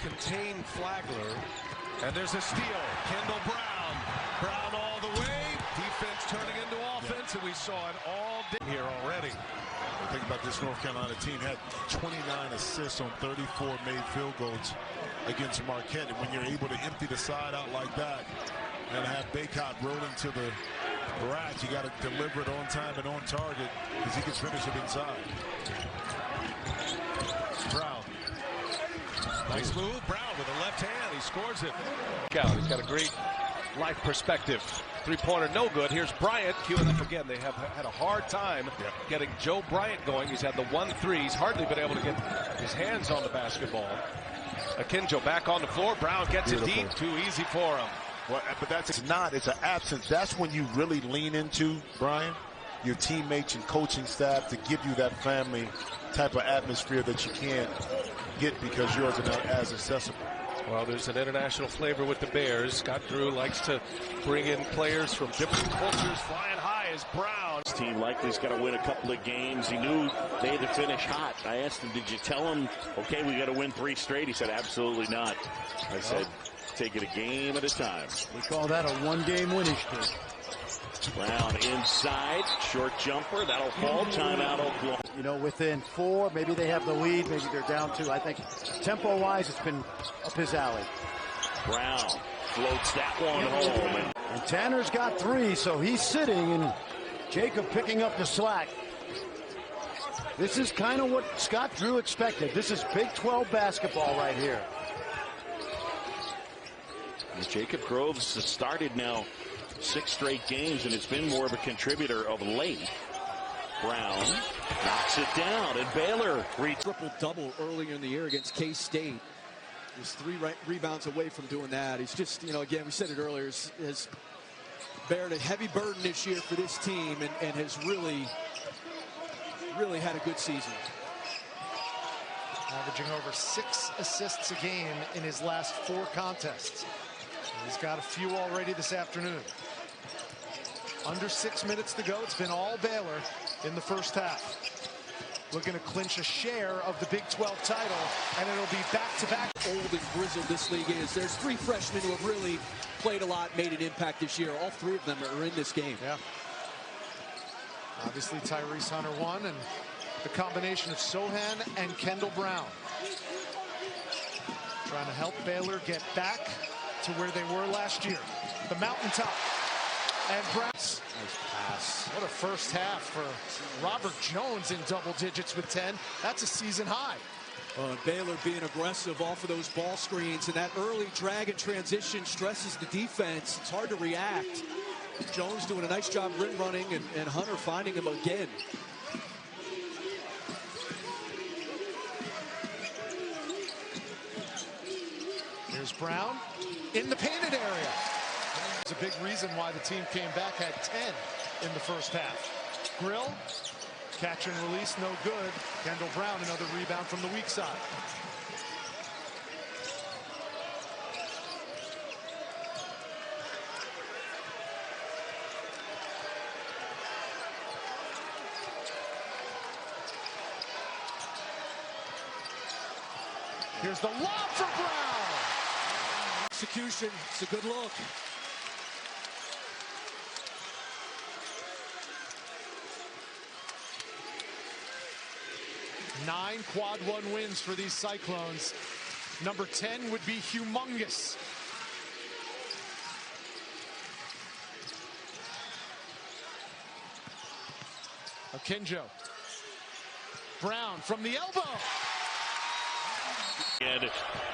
contain Flagler. And there's a steal. Kendall Brown. Brown all the way. Defense turning into offense, and we saw it all day here already. Think about this North Carolina team had 29 assists on 34 made field goals against Marquette. And when you're able to empty the side out like that and have Baycott rolling to the rack, you got to deliver it on time and on target because he can finish it inside. Brown. Nice move. Brown with the left hand. He scores it. He's got a great life perspective. Three-pointer no good. Here's Bryant queuing up again. They have had a hard time getting Joe Bryant going. He's had the 1-3. He's hardly been able to get his hands on the basketball. Akinjo back on the floor. Brown gets it deep. Too easy for him. Well, but it's not. It's an absence. That's when you really lean into, Brian, your teammates and coaching staff to give you that family type of atmosphere that you can't get because yours are not as accessible. Well, there's an international flavor with the Bears. Scott Drew likes to bring in players from different cultures. Flying high is Brown. This team likely's got to win a couple of games. He knew they had to finish hot. I asked him, did you tell him, okay, we got to win 3 straight? He said, absolutely not. I said, take it a game at a time. We call that a one-game winning streak. Brown inside, short jumper, that'll fall. Timeout Oklahoma. You know, within 4, maybe they have the lead, maybe they're down 2. I think tempo-wise, it's been up his alley. Brown floats that one home. And Tanner's got 3, so he's sitting, and Jacob picking up the slack. This is kind of what Scott Drew expected. This is Big 12 basketball right here. And Jacob Groves has started now 6 straight games, and it's been more of a contributor of late. Brown knocks it down, and Baylor triple-double earlier in the year against K-State. He's 3 rebounds away from doing that. He's just, you know, again, we said it earlier, has bared a heavy burden this year for this team and has really had a good season. Averaging over 6 assists a game in his last 4 contests. He's got a few already this afternoon. Under 6 minutes to go. It's been all Baylor in the first half. Looking to clinch a share of the Big 12 title, and it'll be back-to-back. Old and grizzled this league is. There's 3 freshmen who have really played a lot, made an impact this year. All 3 of them are in this game. Yeah. Obviously, Tyrese Hunter won, and the combination of Sohan and Kendall Brown. Trying to help Baylor get back to where they were last year. The mountaintop. And Brown. Nice pass. What a first half for Robert Jones in double digits with 10. That's a season high. Baylor being aggressive off of those ball screens, and that early drag and transition stresses the defense. It's hard to react. Jones doing a nice job rim running, and Hunter finding him again. Here's Brown in the painted area. It's a big reason why the team came back at 10 in the first half. Grill, catch and release, no good. Kendall Brown, another rebound from the weak side. Here's the lob for Brown. Execution, it's a good look. Nine quad 1 wins for these Cyclones. Number 10 would be humongous. Akinjo. Brown from the elbow. And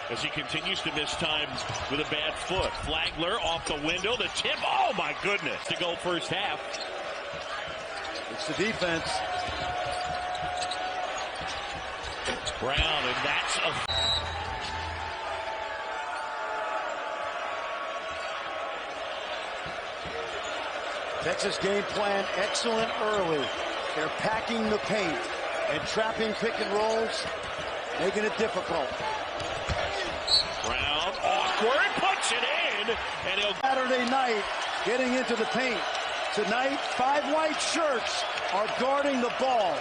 as he continues to miss time with a bad foot. Flagler off the window, the tip, oh my goodness, to go first half. It's the defense. Brown, and that's a... Texas game plan excellent early. They're packing the paint and trapping pick and rolls, making it difficult. Brown, awkward, puts it in, and he'll... Saturday night, getting into the paint. Tonight, 5 white shirts are guarding the ball.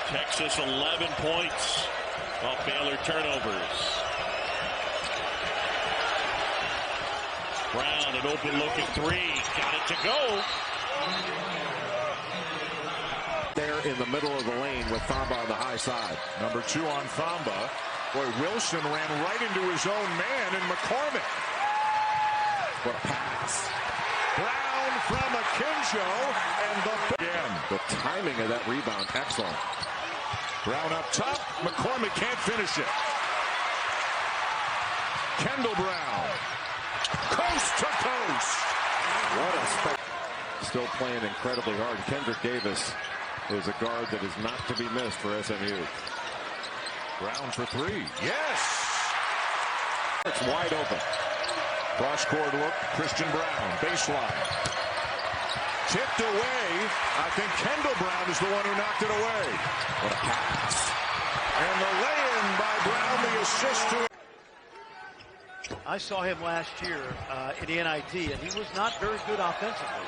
Texas 11 points Off Baylor turnovers. Brown, an open look at three. Got it to go. There in the middle of the lane with Thamba on the high side. Number 2 on Thamba. Boy, Wilson ran right into his own man in McCormick. What a pass. Brown from Akinjo, and The timing of that rebound, excellent. Brown up top. McCormick can't finish it. Kendall Brown. Coast to coast. What a still playing incredibly hard. Kendrick Davis is a guard that is not to be missed for SMU. Brown for 3. Yes. It's wide open. Cross court look. Christian Brown. Baseline. Tipped away. I think Kendall Brown is the one who knocked it away. What a pass. And the lay-in by Brown, the assist to. I saw him last year in the NIT, and he was not very good offensively,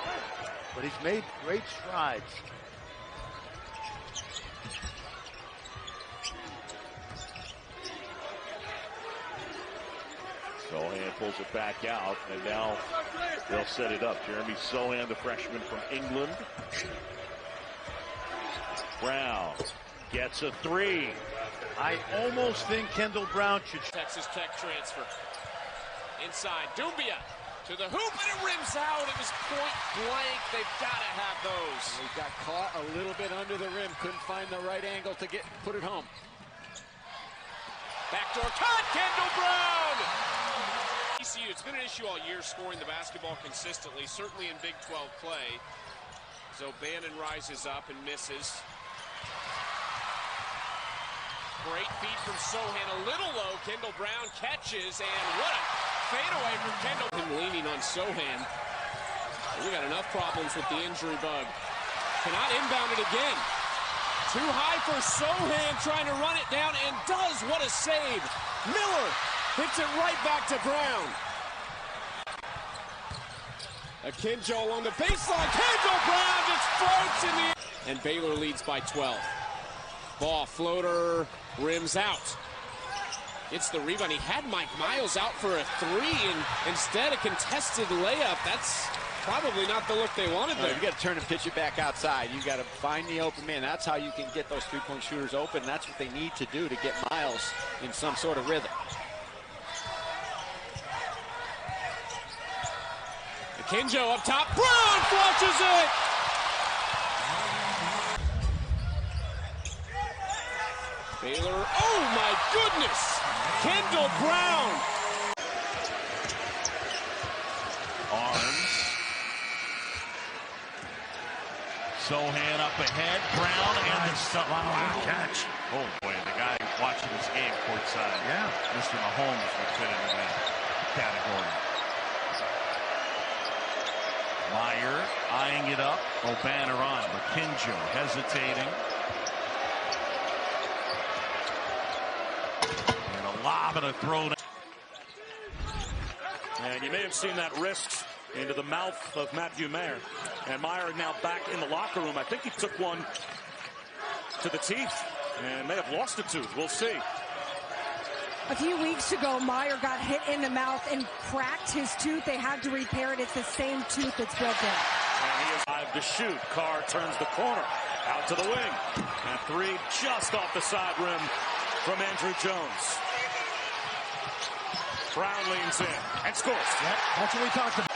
but he's made great strides. Sohan pulls it back out, and now they'll set it up. Jeremy Sohan, the freshman from England. Brown gets a 3. I almost think Kendall Brown should. Texas Tech transfer. Inside, Doumbia to the hoop, and it rims out. It was point blank. They've got to have those. He got caught a little bit under the rim. Couldn't find the right angle to put it home. Backdoor cut, Kendall Brown! ECU, it's been an issue all year scoring the basketball consistently, certainly in Big 12 play. So Bannon rises up and misses. Great feed from Sohan, a little low. Kendall Brown catches, and what a fadeaway from Kendall. Him leaning on Sohan. We got enough problems with the injury bug. Cannot inbound it again. Too high for Sohan, trying to run it down, and does. What a save. Miller hits it right back to Brown. Akinjo along the baseline. Kendall Brown just floats in the air. And Baylor leads by 12. Ball floater, rims out. It's the rebound. He had Mike Miles out for a 3, and instead a contested layup. That's probably not the look they wanted there. You got to turn and pitch it back outside. You got to find the open man. That's how you can get those three-point shooters open. And that's what they need to do to get Miles in some sort of rhythm. Akinjo up top. Brown flushes it. Baylor, oh my goodness! Kendall Brown! Arms. Sohan up ahead. Brown and the wow catch. Oh boy, the guy watching this game courtside. Yeah. Mr. Mahomes would fit into that category. Meyer eyeing it up. O'Banner on. Akinjo hesitating. Lob and a throw. And you may have seen that wrist into the mouth of Matthew Mayer. And Meyer now back in the locker room. I think he took one to the teeth and may have lost a tooth. We'll see. A few weeks ago, Meyer got hit in the mouth and cracked his tooth. They had to repair it. It's the same tooth that's broken. And he is live to shoot. Carr turns the corner. Out to the wing. And 3 just off the side rim from Andrew Jones. Brown leans in and scores. Yep, that's what we talked about.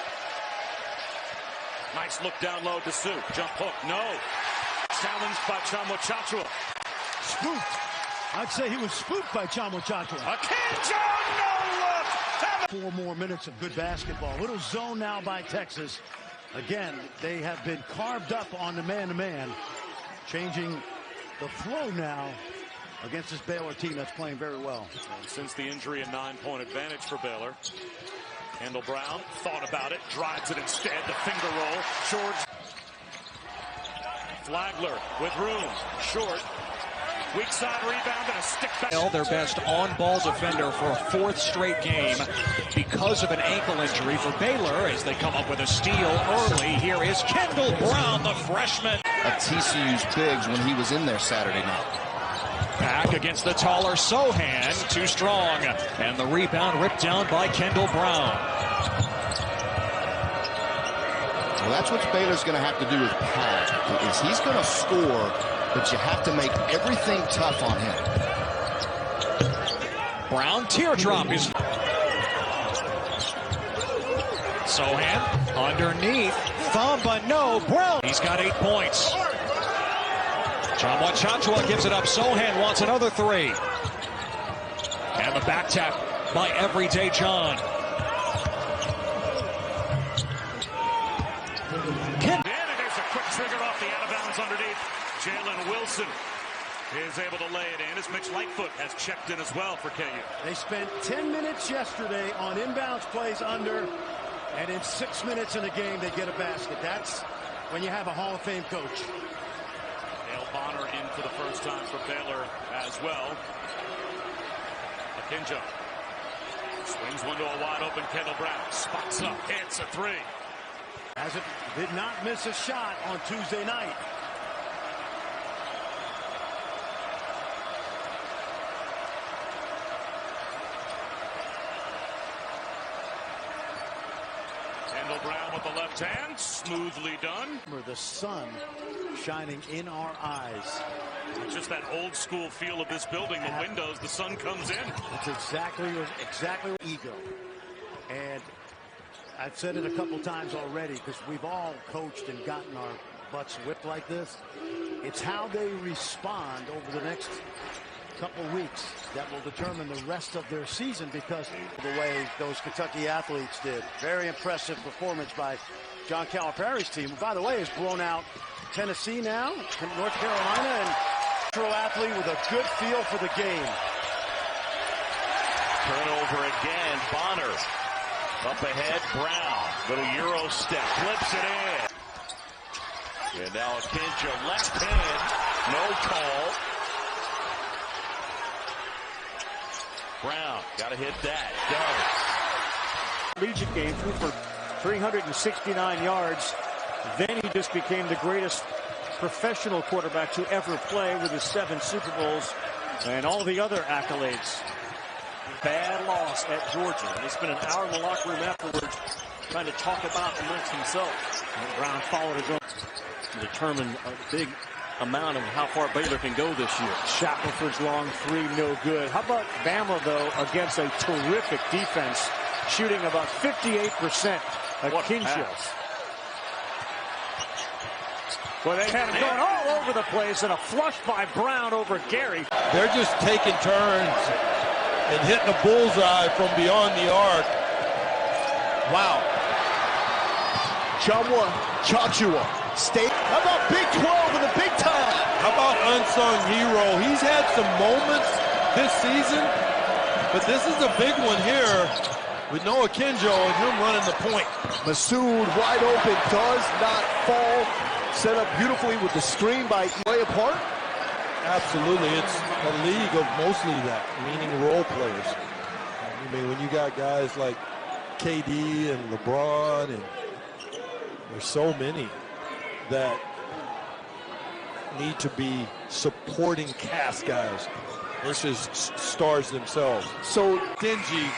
Nice look down low to Sue. Jump hook, no. Challenged by Chamo Chachua. Spooked. I'd say he was spooked by Chamo Chachua. Akinjo, no look. 4 more minutes of good basketball. Little zone now by Texas. Again, they have been carved up on the man-to-man, changing the flow now against this Baylor team that's playing very well. And since the injury, a 9-point advantage for Baylor. Kendall Brown thought about it, drives it instead, the finger roll, short. Flagler with room, short. Weak side rebound and a stick back. Their best on-ball defender for a 4th straight game because of an ankle injury for Baylor as they come up with a steal early. Here is Kendall Brown, the freshman. Of TCU's bigs when he was in there Saturday night. Back against the taller Sohan. Too strong. And the rebound ripped down by Kendall Brown. Well, that's what Baylor's going to have to do with Pat. Is he's going to score, but you have to make everything tough on him. Brown teardrop is Sohan underneath. Thumb, but no. Brown. He's got 8 points. John Wachachua gives it up. Sohan wants another 3. And the back tap by Everyday John. And there's a quick trigger off the out of bounds underneath. Jalen Wilson is able to lay it in as Mitch Lightfoot has checked in as well for KU. They spent 10 minutes yesterday on inbounds plays under, and in 6 minutes in a game they get a basket. That's when you have a Hall of Fame coach. Dale Bonner in for the first time for Baylor as well. Akinjo swings one to a wide open Kendall Brown. Spots up, hits a 3. As it did not miss a shot on Tuesday night. Kendall Brown with the left hand, smoothly done. The sun shining in our eyes. It's just that old school feel of this building. The windows, the sun comes in. It's exactly ego. And I've said it a couple times already because we've all coached and gotten our butts whipped like this. It's how they respond over the next couple weeks that will determine the rest of their season, because of the way those Kentucky athletes did. Very impressive performance by John Calipari's team, who, by the way, has blown out Tennessee now, North Carolina, and natural athlete with a good feel for the game. Turnover again. Bonner up ahead. Brown, little Euro step, flips it in. And now Akinjo left hand, no call. Brown, got to hit that. Does. Collegiate game, threw for 369 yards. Then he just became the greatest professional quarterback to ever play with his 7 Super Bowls and all the other accolades. Bad loss at Georgia. They spent an hour in the locker room afterwards trying to talk about amongst themselves. And Brown followed his own to determine a big amount of how far Baylor can go this year. Shackelford's long 3, no good. How about Bama, though, against a terrific defense, shooting about 58%. Akinjo. Well, they had him going all over the place, and a flush by Brown over Gary. They're just taking turns and hitting a bullseye from beyond the arc. Wow. Chachua. State. How about Big 12 in the big time? How about unsung hero? He's had some moments this season, but this is a big one here with Noah Akinjo and him running the point. Masood wide open, does not fall. Set up beautifully with the screen by way apart. Absolutely. It's a league of mostly that, meaning role players. I mean, when you got guys like KD and LeBron, and there's so many that need to be supporting cast guys versus stars themselves. So dingy.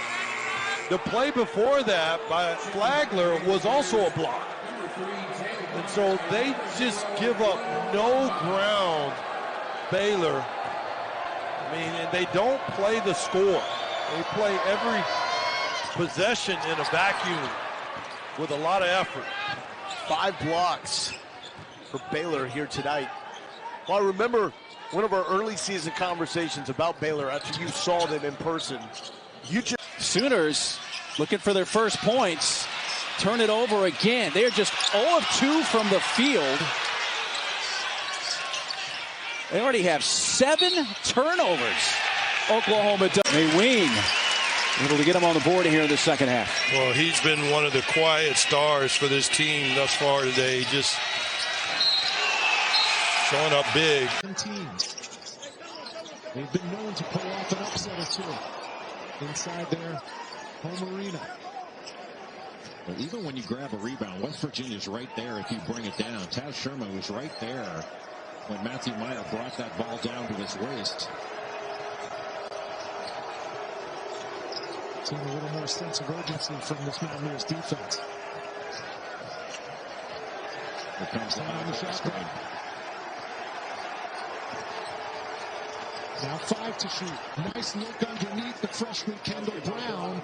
The play before that by Flagler was also a block. And so they just give up no ground, Baylor. I mean, and they don't play the score. They play every possession in a vacuum with a lot of effort. 5 blocks for Baylor here tonight. Well, I remember one of our early season conversations about Baylor after you saw them in person. Sooners looking for their first points. Turn it over again. They're just 0 of 2 from the field. They already have 7 turnovers. Oklahoma does. Mayween able to get him on the board here in the second half. Well, he's been one of the quiet stars for this team thus far today. Just showing up big. They've been known to pull off an upset or 2 inside their home arena. But even when you grab a rebound, West Virginia's right there if you bring it down. Taz Sherman was right there when Matthew Meyer brought that ball down to his waist. Seeing a little more sense of urgency from this Mountaineers defense. Here comes the on the shot screen. Now 5 to shoot. Nice look underneath the freshman Kendall Brown.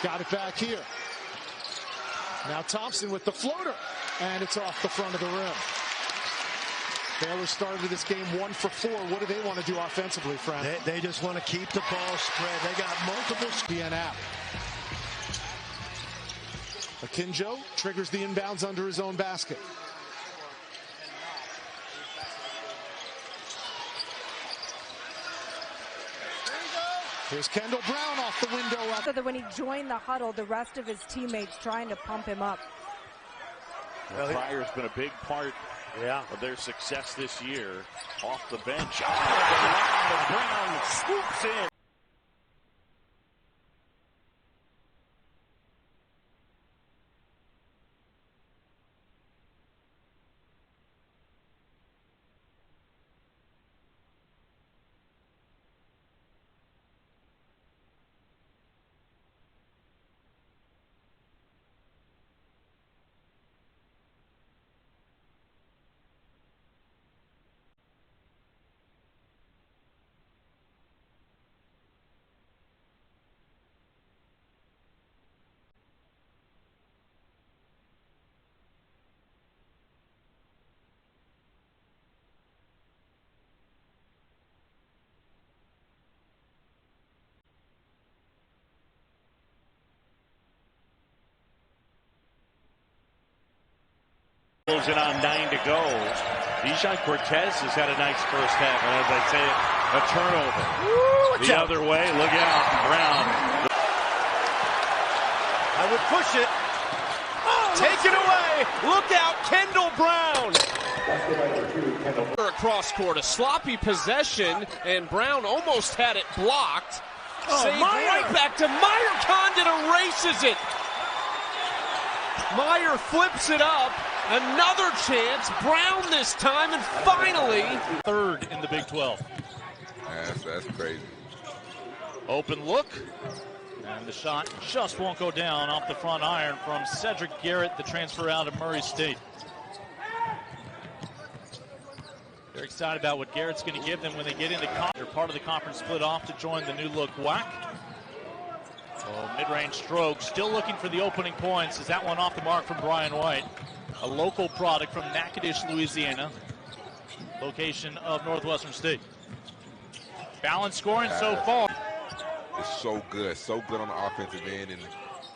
Got it back here. Now Thompson with the floater. And it's off the front of the rim. Baylor started this game 1 for 4. What do they want to do offensively, Frank? They just want to keep the ball spread. They got multiple. Being out. Akinjo triggers the inbounds under his own basket. Here's Kendall Brown off the window. So that when he joined the huddle, the rest of his teammates trying to pump him up. Well, Pryor's been a big part of their success this year. Off the bench. Brown swoops in. Closing on 9 to go. Dijon Cortez has had a nice first half, and as I say, a turnover. The other way, look out, Brown. I would push it. Take it away. Look out, Kendall Brown. Across court, a sloppy possession, and Brown almost had it blocked. Saved right back to Meyer. Condon erases it. Meyer flips it up. Another chance. Brown this time, and finally. Third in the Big 12. That's crazy. Open look. And the shot just won't go down off the front iron from Cedric Garrett, the transfer out of Murray State. They're excited about what Garrett's going to give them when they get into conference. They're part of the conference split off to join the new look WAC. So mid-range stroke, still looking for the opening points. Is that one off the mark from Brian White? A local product from Natchitoches, Louisiana, location of Northwestern State. Balanced scoring so far. It's so good on the offensive end, and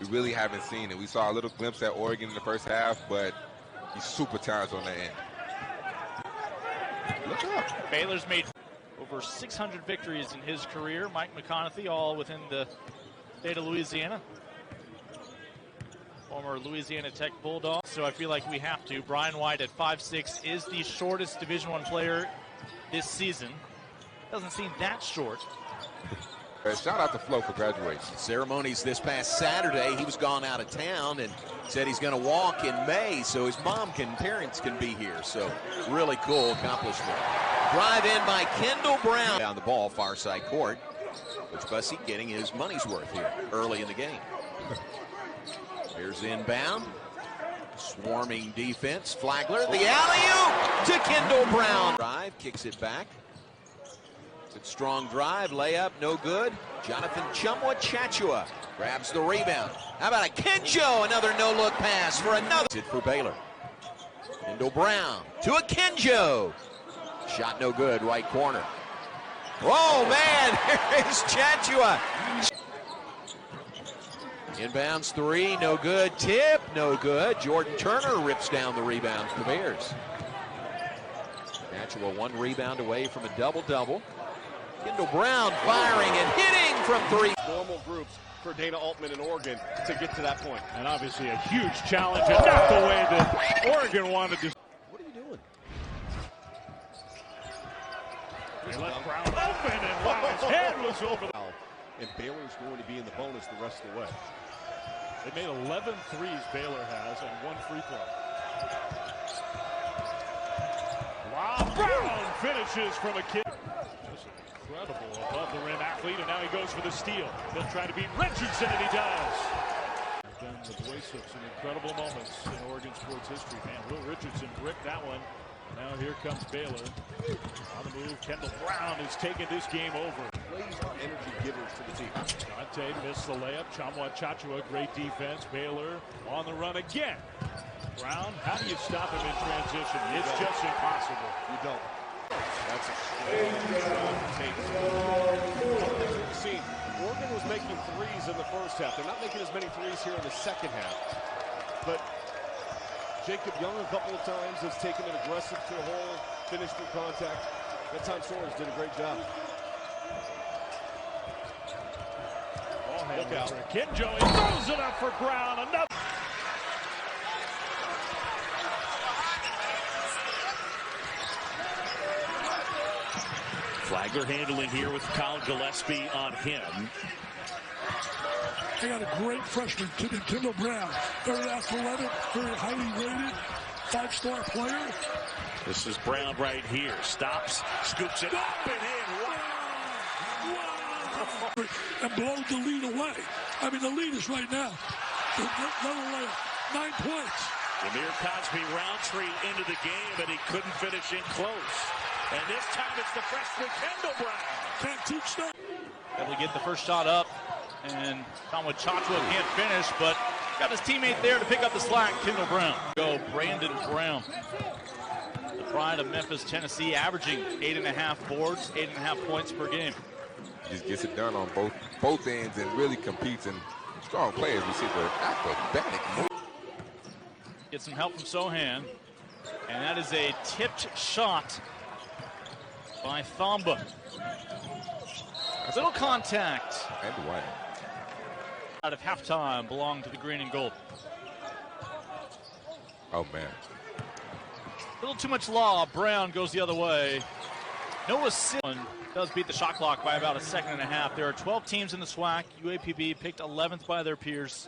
we really haven't seen it. We saw a little glimpse at Oregon in the first half, but he's super talented on that end. Look up. Baylor's made over 600 victories in his career. Mike McConaughey, all within the state of Louisiana. Former Louisiana Tech Bulldog. So I feel like we have to. Brian White at 5'6" is the shortest Division I player this season. Doesn't seem that short. Shout out to Flo for graduation. Ceremonies this past Saturday. He was gone out of town and said he's going to walk in May so his parents can be here. So really cool accomplishment. Drive in by Kendall Brown. Down the ball, far side court. Coach Bussey getting his money's worth here early in the game. Here's inbound. Swarming defense. Flagler, the alley-oop to Kendall Brown. Drive, kicks it back. Good strong drive, layup, no good. Jonathan Chumwa grabs the rebound. How about a Akinjo? Another no-look pass for another. It for Baylor. Kendall Brown to Akinjo. Shot no good, right corner. Oh, man, here is Chachua. Inbounds three, no good. Tip, no good. Jordan Turner rips down the rebound for the Bears. Chachua 1 rebound away from a double-double. Kendall Brown firing and hitting from 3. Normal groups for Dana Altman in Oregon to get to that point. And obviously a huge challenge, and not the way that Oregon wanted to. What are you doing? They let Brown open, and wow, his head was over. And Baylor's going to be in the bonus the rest of the way. They made 11 threes, Baylor has, and 1 free throw. Wow, Brown finishes from a kid. Just Incredible above the rim athlete, and now he goes for the steal. He'll try to beat Richardson, and he does. Been the voice of some incredible moments in Oregon sports history. Man, Will Richardson bricked that one. Now here comes Baylor. On the move, Kendall Brown has taken this game over. Plays are energy givers to the team. Dante missed the layup. Chachua, great defense. Baylor on the run again. Brown, how do you stop him in transition? It's just impossible. You don't. That's a take. One thing we've seen, Oregon was making threes in the first half. They're not making as many threes here in the second half. But Jacob Young a couple of times has taken it aggressive to the hole, finished through contact. That time Soares did a great job. Look out. Joey throws it up for Brown. Another. Flagler handling here with Kyle Gillespie on him. They got a great freshman, Kendall Brown. Very athletic, very highly rated, 5-star player. This is Brown right here. Stops, scoops it up and in. Wow. And blows the lead away. I mean, the lead is right now. Another layup, 9 points. Amir Cosby Roundtree into the game, and he couldn't finish in close. And this time it's the freshman Kendall Brown. Can't teach that. Able to get the first shot up, and Chachua can't finish, but got his teammate there to pick up the slack, Kendall Brown. Go Brandon Brown. The pride of Memphis, Tennessee, averaging 8.5 boards, 8.5 points per game. Just gets it done on both ends and really competes, and strong players. We see the acrobatic move. Get some help from Sohan, and that is a tipped shot by Thamba. Little contact. And White. Out of halftime belonged to the green and gold. Oh, man. A little too much law. Brown goes the other way. No assist. Does beat the shot clock by about a second and a half. There are 12 teams in the SWAC. UAPB picked 11th by their peers.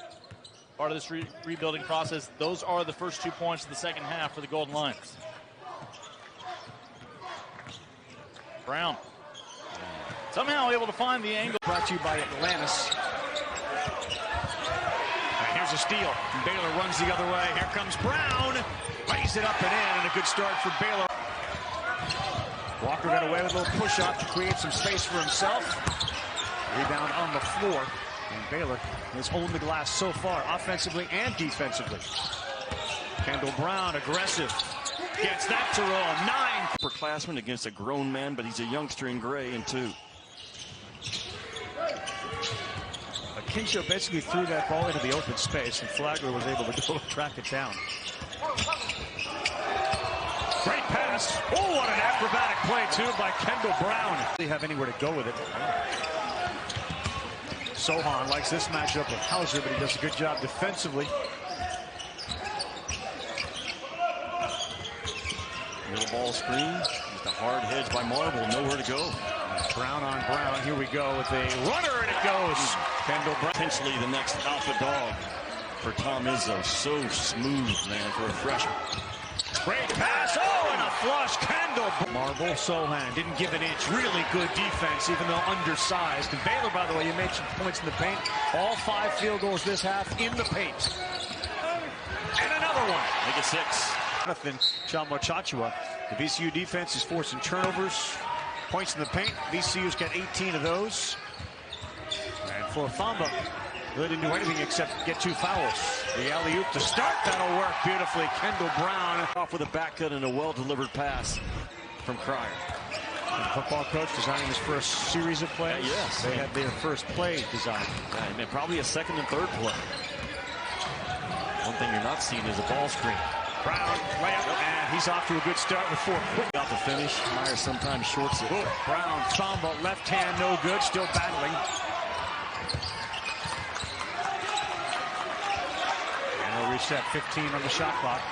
Part of this rebuilding process. Those are the first 2 points of the second half for the Golden Lions. Brown. Somehow able to find the angle. Brought to you by Atlantis. Here's a steal. Baylor runs the other way. Here comes Brown. Lays it up and in, and a good start for Baylor. Walker got away with a little push-up to create some space for himself. Rebound on the floor. And Baylor has owned the glass so far, offensively and defensively. Kendall Brown, aggressive. Gets that to roll. 9. Upperclassman against a grown man, but he's a youngster in gray and 2. Kinshaw basically threw that ball into the open space, and Flagler was able to go track it down. Great pass. Oh, what an acrobatic play, too, by Kendall Brown. They have anywhere to go with it. Sohan likes this matchup with Hauser, but he does a good job defensively. Little ball screen. Just a hard hedge by Marble. Nowhere to go. Brown on Brown. Here we go with a runner, and it goes. Kendall Brown. Potentially the next alpha dog for Tom Izzo. So smooth, man, for a freshman. Great pass. Oh, and a flush. Kendall. Marble. Sohan didn't give an inch. Really good defense, even though undersized. And Baylor, by the way, you mentioned points in the paint. All 5 field goals this half in the paint. And another one. Make it 6. Jonathan Chachua. The VCU defense is forcing turnovers. Points in the paint. VCU's got 18 of those. And for Thamba, they didn't do anything except get 2 fouls. The alley-oop to start. That'll work beautifully. Kendall Brown off with a back cut and a well-delivered pass from Cryer. And the football coach designing his first series of plays. Yes. They had their first play designed. And probably a second and third play. One thing you're not seeing is a ball screen. Brown, layup, and he's off to a good start with 4 quick. Got the finish. Myers sometimes shorts it. Brown, Thamba, left hand, no good, still battling. And they'll reset 15 on the shot clock.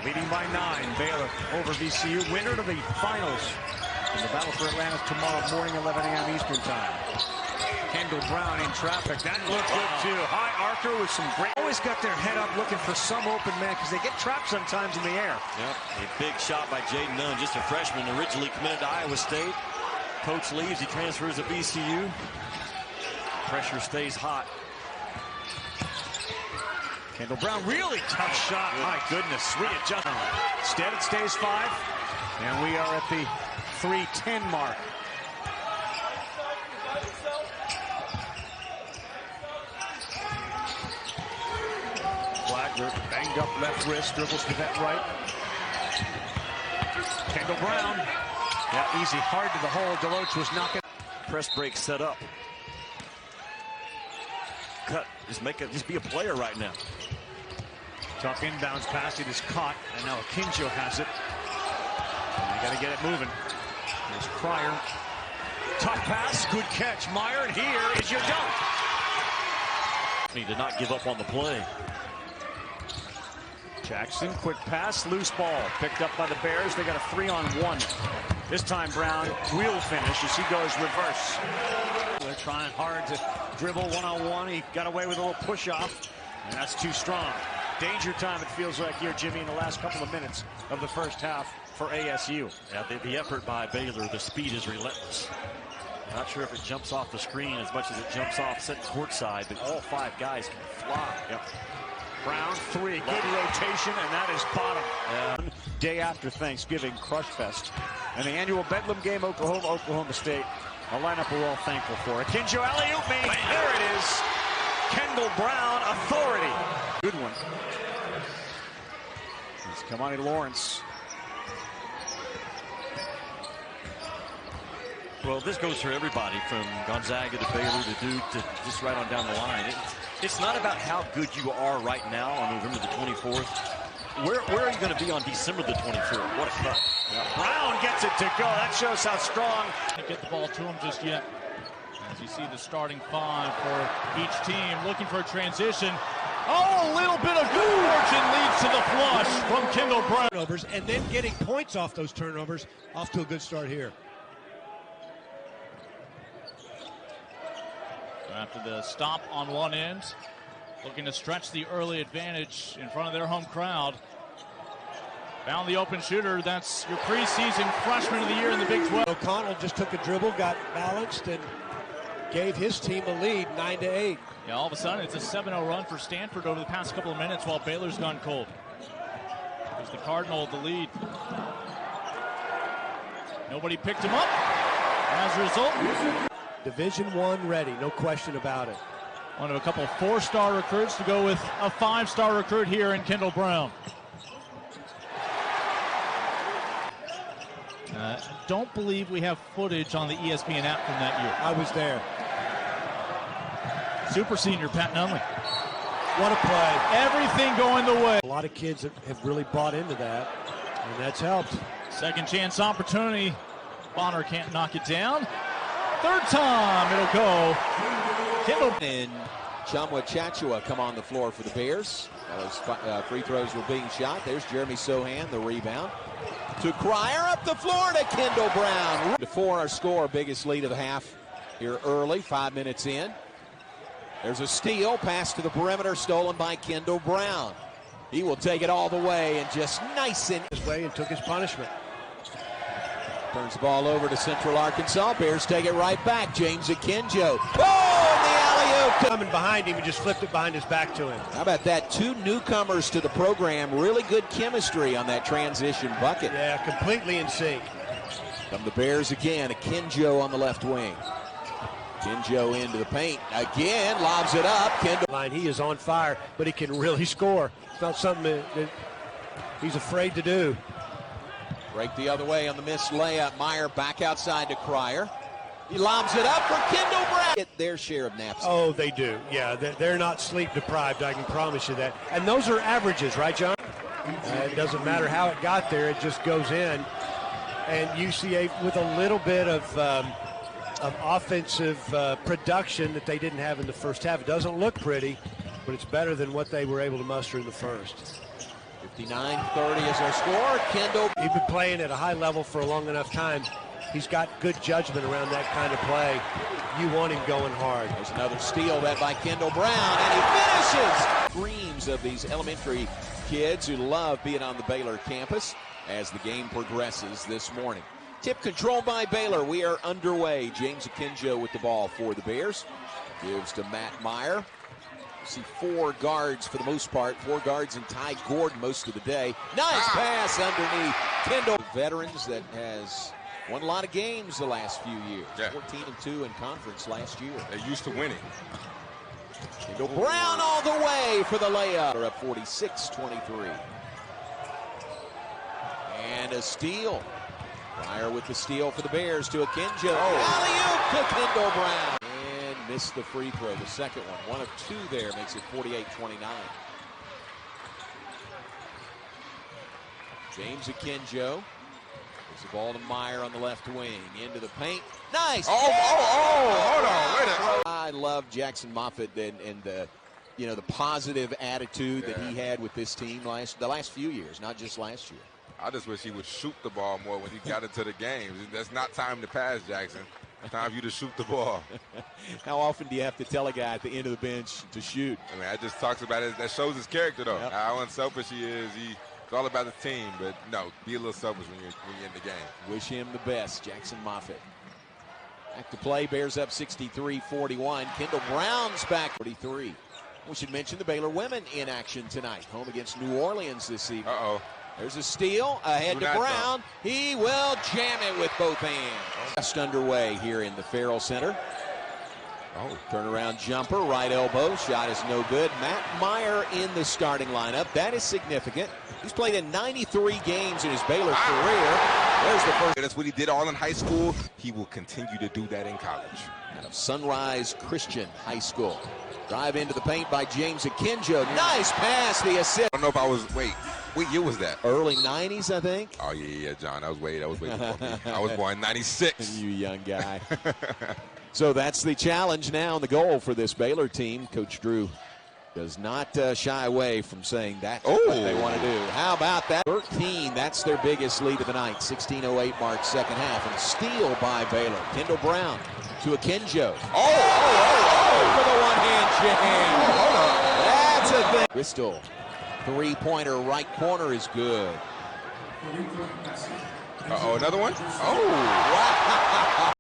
Leading by 9, Baylor over VCU. Winner to the finals in the battle for Atlanta tomorrow morning, 11 a.m. Eastern time. Kendall Brown in traffic. That looked good, too. High archer with some great... Always got their head up looking for some open man because they get trapped sometimes in the air. Yep, a big shot by Jaden Nunn, just a freshman, originally committed to Iowa State. coach leaves. He transfers to VCU. Pressure stays hot. Kendall Brown, really tough shot. My goodness, readjust. Instead, it stays 5. And we are at the 3:10 mark. Flagler, banged up left wrist, dribbles to that right. Kendall Brown. Yeah, easy, hard to the hole. Deloach was knocking. Press break set up. Cut. Just be a player right now. Tough inbounds pass. It is caught, and now Akinjo has it. And you got to get it moving. There's Cryer. Tough pass. Good catch. Meyer, and here is your dunk. He did not give up on the play. Jackson, quick pass, loose ball. Picked up by the Bears. They got a 3-on-1. This time Brown will finish as he goes reverse. They're trying hard to dribble one-on-one. He got away with a little push-off, and that's too strong. Danger time, it feels like here, Jimmy, in the last couple of minutes of the first half for ASU. Yeah, the effort by Baylor, the speed is relentless. Not sure if it jumps off the screen as much as it jumps off set courtside, but all 5 guys can fly. Yep. Brown, 3, good rotation, and that is bottom. Yeah. Day after Thanksgiving, Crush Fest. And the annual Bedlam game, Oklahoma State. A lineup we're all thankful for. Akinjo alley-oop me. There it is. Kendall Brown, authority. Good one. It's Kamani Lawrence. Well, this goes for everybody from Gonzaga to Baylor to Duke to just right on down the line. It's not about how good you are right now on November the 24th. Where are you going to be on December the 24th? What a cut. Yeah. Brown gets it to go. That shows how strong. Can't get the ball to him just yet. As you see the starting 5 for each team looking for a transition. Oh, a little bit of good fortune leads to the flush from Kendall Brown. Turnovers, and then getting points off those turnovers. Off to a good start here. After the stop on one end, looking to stretch the early advantage in front of their home crowd. Found the open shooter. That's your preseason freshman of the year in the Big 12. O'Connell just took a dribble, got balanced, and gave his team a lead, 9-8. Yeah, all of a sudden it's a 7-0 run for Stanford over the past couple of minutes while Baylor's gone cold. There's the Cardinal with the lead. Nobody picked him up. As a result, Division I ready, no question about it. One of a couple of 4-star recruits to go with a 5-star recruit here in Kendall Brown. Don't believe we have footage on the ESPN app from that year. I was there. Super senior Pat Nunley. What a play. Everything going the way. A lot of kids have really bought into that, and that's helped. Second chance opportunity. Bonner can't knock it down. Third time it'll go. Kendall and Chamwa Chachua come on the floor for the Bears. Those free throws were being shot. There's Jeremy Sohan, the rebound. To Cryer, up the floor to Kendall Brown. 4 our score, biggest lead of the half here early, 5 minutes in. There's a steal, pass to the perimeter, stolen by Kendall Brown. He will take it all the way and just nice in his way and took his punishment. Turns the ball over to Central Arkansas. Bears take it right back. James Akinjo. Oh, and the alley-oop. Coming behind him and just flipped it behind his back to him. How about that? 2 newcomers to the program. Really good chemistry on that transition bucket. Yeah, completely in sync. From the Bears again, Akinjo on the left wing. Akinjo into the paint. Again, lobs it up. Kendall. He is on fire, but he can really score. It's not something that he's afraid to do. Break the other way on the missed layup. Meyer back outside to Cryer. He lobs it up for Kendall Brown. Get their share of naps. Oh, they do. Yeah, they're not sleep deprived. I can promise you that. And those are averages, right, John? It doesn't matter how it got there. It just goes in. And UCA with a little bit of offensive production that they didn't have in the first half. It doesn't look pretty, but it's better than what they were able to muster in the first. 59-30 is our score. Kendall. He's been playing at a high level for a long enough time. He's got good judgment around that kind of play. You want him going hard. There's another steal that by Kendall Brown, and he finishes. Dreams of these elementary kids who love being on the Baylor campus as the game progresses this morning. Tip controlled by Baylor. We are underway. James Akinjo with the ball for the Bears. Gives to Matt Meyer. See 4 guards for the most part. 4 guards and Ty Gordon most of the day. Nice pass underneath. Kendall. Veterans that has won a lot of games the last few years. 14-2 in conference last year. They're used to winning. Kendall Brown all the way for the layup. They're up 46-23. And a steal. Pryor with the steal for the Bears to Akinjo. Alley-oop to Kendall Brown. And missed the free throw, the second one. 1 of 2 there makes it 48-29. James Akinjo. Gives the ball to Meyer on the left wing. Into the paint. Nice. Hold on. Wait a minute. I love Jackson Moffitt and the positive attitude that he had with this team the last few years, not just last year. I just wish he would shoot the ball more when he got into the game. That's not time to pass, Jackson. It's time for you to shoot the ball. How often do you have to tell a guy at the end of the bench to shoot? I mean, that just talks about it. That shows his character, though. Yep. How unselfish he is. It's all about the team, but no, be a little selfish when you're in the game. Wish him the best, Jackson Moffitt. Back to play, Bears up 63-41. Kendall Brown's back 43. We should mention the Baylor women in action tonight, home against New Orleans this evening. There's a steal ahead to Brown. He will jam it with both hands. Just underway here in the Farrell Center. Turnaround jumper, right elbow. Shot is no good. Matt Meyer in the starting lineup. That is significant. He's played in 93 games in his Baylor career. There's the first. That's what he did all in high school. He will continue to do that in college. Out of Sunrise Christian High School. Drive into the paint by James Akinjo. Nice pass, the assist. I don't know if I was, what year was that? Early 90s, I think. Oh, yeah, John. That was way before me. I was born in 96. You young guy. So that's the challenge now and the goal for this Baylor team. Coach Drew does not shy away from saying that's what they want to do. How about that? 13, that's their biggest lead of the night. 16:08 mark, second half. And steal by Baylor. Kendall Brown to Akinjo. For the one-hand jam. That's a thing. Crystal, three-pointer right corner is good. Another one? Wow.